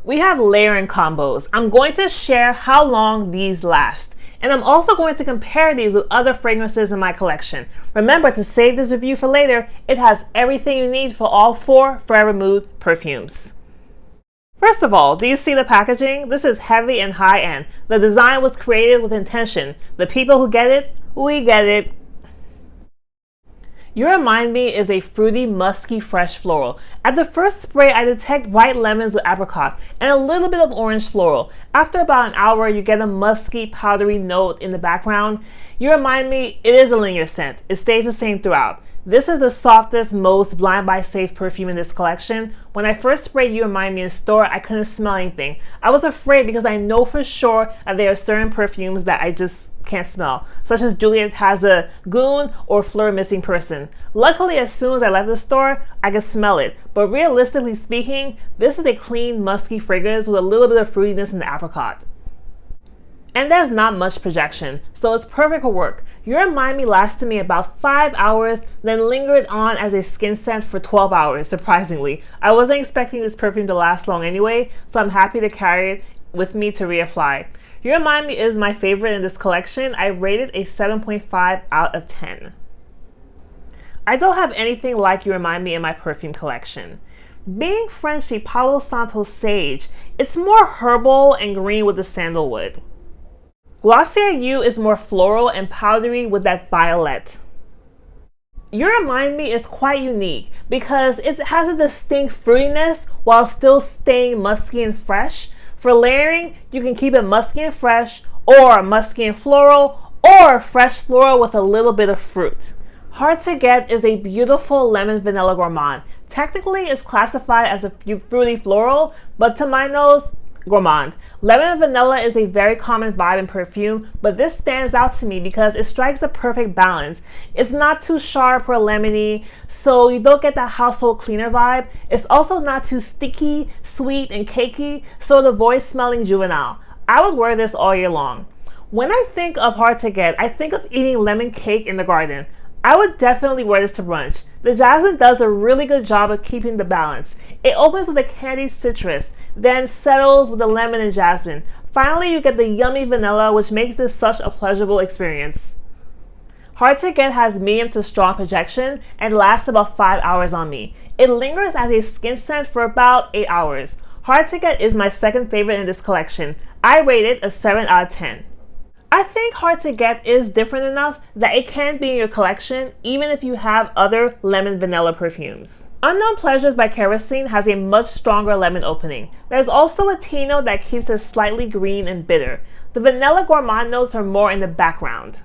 We have layering combos. I'm going to share how long these last. And I'm also going to compare these with other fragrances in my collection. Remember to save this review for later. It has everything you need for all 4 FORVR MOOD perfumes. First of all, do you see the packaging? This is heavy and high-end. The design was created with intention. The people who get it, we get it. You Remind Me is a fruity, musky, fresh floral. At the first spray, I detect white lemons with apricot and a little bit of orange floral. After about an hour, you get a musky, powdery note in the background. You Remind Me, it is a linear scent. It stays the same throughout. This is the softest, most blind buy safe perfume in this collection. When I first sprayed You Remind Me in store, I couldn't smell anything. I was afraid because I know for sure that there are certain perfumes that I just can't smell, such as Juliet Has a Goon or Fleur Missing Person. Luckily, as soon as I left the store, I could smell it. But realistically speaking, this is a clean, musky fragrance with a little bit of fruitiness in the apricot. And there's not much projection, so it's perfect for work. You Remind Me lasted me about 5 hours, then lingered on as a skin scent for 12 hours, surprisingly. I wasn't expecting this perfume to last long anyway, so I'm happy to carry it with me to reapply. You Remind Me is my favorite in this collection. I rate it a 7.5 out of 10. I don't have anything like You Remind Me in my perfume collection. Being Frenchy Palo Santo Sage, it's more herbal and green with the sandalwood. Glossier You is more floral and powdery with that violet. You Remind Me is quite unique because it has a distinct fruitiness while still staying musky and fresh. For layering, you can keep it musky and fresh, or musky and floral, or fresh floral with a little bit of fruit. Hard to Get is a beautiful lemon vanilla gourmand. Technically, it's classified as a fruity floral, but to my nose, gourmand. Lemon and vanilla is a very common vibe in perfume, but this stands out to me because it strikes the perfect balance. It's not too sharp or lemony, so you don't get that household cleaner vibe. It's also not too sticky, sweet, and cakey, so it avoids smelling juvenile. I would wear this all year long. When I think of Hard to Get, I think of eating lemon cake in the garden. I would definitely wear this to brunch. The jasmine does a really good job of keeping the balance. It opens with a candied citrus, then settles with the lemon and jasmine. Finally, you get the yummy vanilla, which makes this such a pleasurable experience. Hard to Get has medium to strong projection and lasts about 5 hours on me. It lingers as a skin scent for about 8 hours. Hard to Get is my second favorite in this collection. I rate it a 7 out of 10. I think Hard to Get is different enough that it can be in your collection even if you have other lemon vanilla perfumes. Unknown Pleasures by Kerosene has a much stronger lemon opening. There's also a tea note that keeps it slightly green and bitter. The vanilla gourmand notes are more in the background.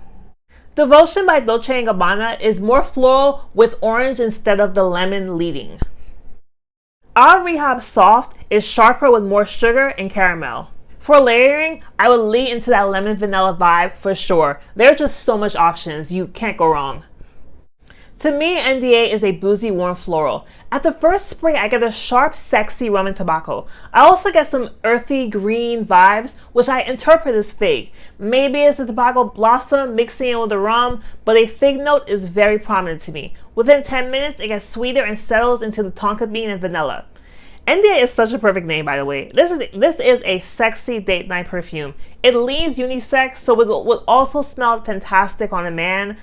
Devotion by Dolce & Gabbana is more floral with orange instead of the lemon leading. Our Rehab Soft is sharper with more sugar and caramel. For layering, I would lean into that lemon vanilla vibe for sure. There are just so much options, you can't go wrong. To me, NDA is a boozy warm floral. At the first spray, I get a sharp, sexy rum and tobacco. I also get some earthy green vibes, which I interpret as fig. Maybe it's the tobacco blossom mixing in with the rum, but a fig note is very prominent to me. Within 10 minutes, it gets sweeter and settles into the tonka bean and vanilla. NDA is such a perfect name, by the way. This is a sexy date night perfume. It leans unisex, so it would also smell fantastic on a man.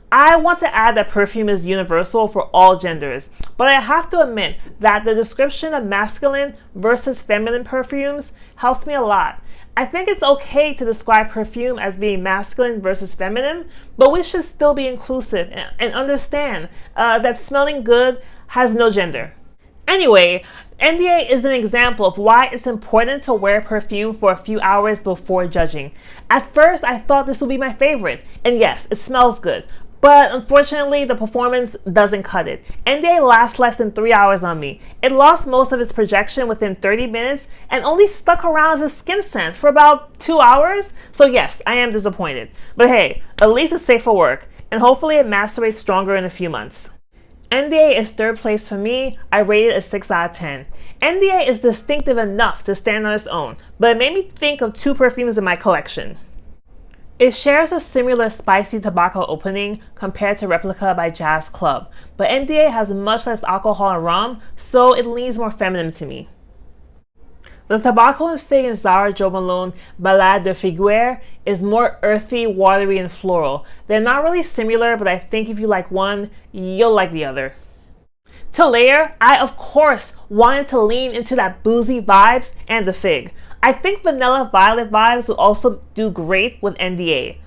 I want to add that perfume is universal for all genders, but I have to admit that the description of masculine versus feminine perfumes helps me a lot. I think it's okay to describe perfume as being masculine versus feminine, but we should still be inclusive and understand that smelling good has no gender. Anyway, NDA is an example of why it's important to wear perfume for a few hours before judging. At first, I thought this would be my favorite, and yes, it smells good, but unfortunately, the performance doesn't cut it. NDA lasts less than 3 hours on me. It lost most of its projection within 30 minutes and only stuck around as a skin scent for about 2 hours, so yes, I am disappointed. But hey, at least it's safe for work, and hopefully it macerates stronger in a few months. NDA is third place for me. I rate it a 6 out of 10. NDA is distinctive enough to stand on its own, but it made me think of 2 perfumes in my collection. It shares a similar spicy tobacco opening compared to Replica by Jazz Club, but NDA has much less alcohol and rum, so it leans more feminine to me. The Tobacco and Fig in Zara Jo Malone Balade de Figuier is more earthy, watery, and floral. They're not really similar, but I think if you like one, you'll like the other. To layer, I of course wanted to lean into that boozy vibes and the fig. I think Vanilla Violet vibes will also do great with NDA.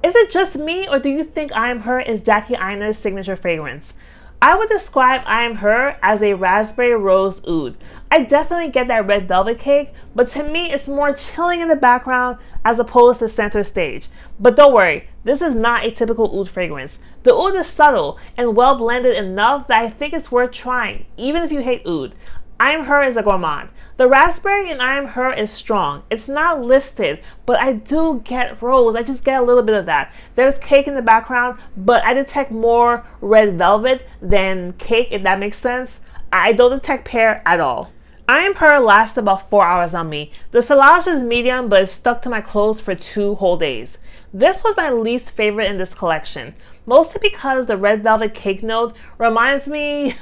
Is it just me, or do you think I Am Her is Jackie Aina's signature fragrance? I would describe I Am Her as a raspberry rose oud. I definitely get that red velvet cake, but to me it's more chilling in the background as opposed to center stage. But don't worry, this is not a typical oud fragrance. The oud is subtle and well blended enough that I think it's worth trying, even if you hate oud. I Am Her is a gourmand. The raspberry in I Am Her is strong. It's not listed, but I do get rose. I just get a little bit of that. There's cake in the background, but I detect more red velvet than cake, if that makes sense. I don't detect pear at all. I Am Her lasts about 4 hours on me. The silage is medium, but it stuck to my clothes for 2 whole days. This was my least favorite in this collection, mostly because the red velvet cake note reminds me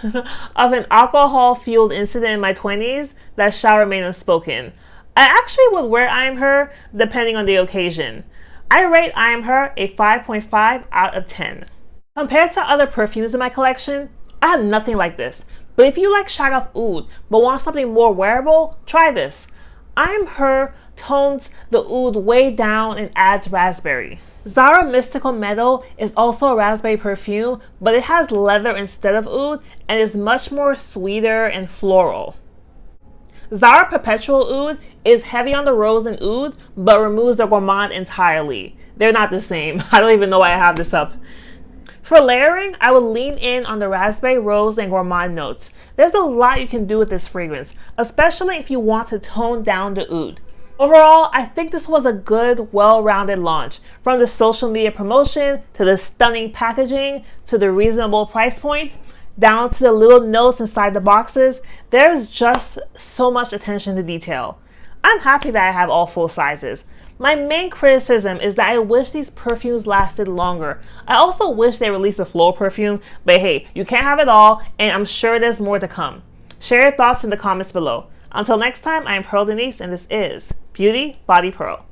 of an alcohol-fueled incident in my 20s that shall remain unspoken. I actually would wear I Am Her depending on the occasion. I rate I Am Her a 5.5 out of 10. Compared to other perfumes in my collection, I have nothing like this. But if you like Shag Off Oud but want something more wearable, try this. I Am Her tones the oud way down and adds raspberry. Zara Mystical Meadow is also a raspberry perfume, but it has leather instead of oud and is much more sweeter and floral. Zara Perpetual Oud is heavy on the rose and oud, but removes the gourmand entirely. They're not the same. I don't even know why I have this up. For layering, I would lean in on the raspberry, rose, and gourmand notes. There's a lot you can do with this fragrance, especially if you want to tone down the oud. Overall, I think this was a good, well-rounded launch. From the social media promotion, to the stunning packaging, to the reasonable price point, down to the little notes inside the boxes, there's just so much attention to detail. I'm happy that I have all full sizes. My main criticism is that I wish these perfumes lasted longer. I also wish they released a floral perfume, but hey, you can't have it all, and I'm sure there's more to come. Share your thoughts in the comments below. Until next time, I am Pearl Denise, and this is Beauty Body Pearl.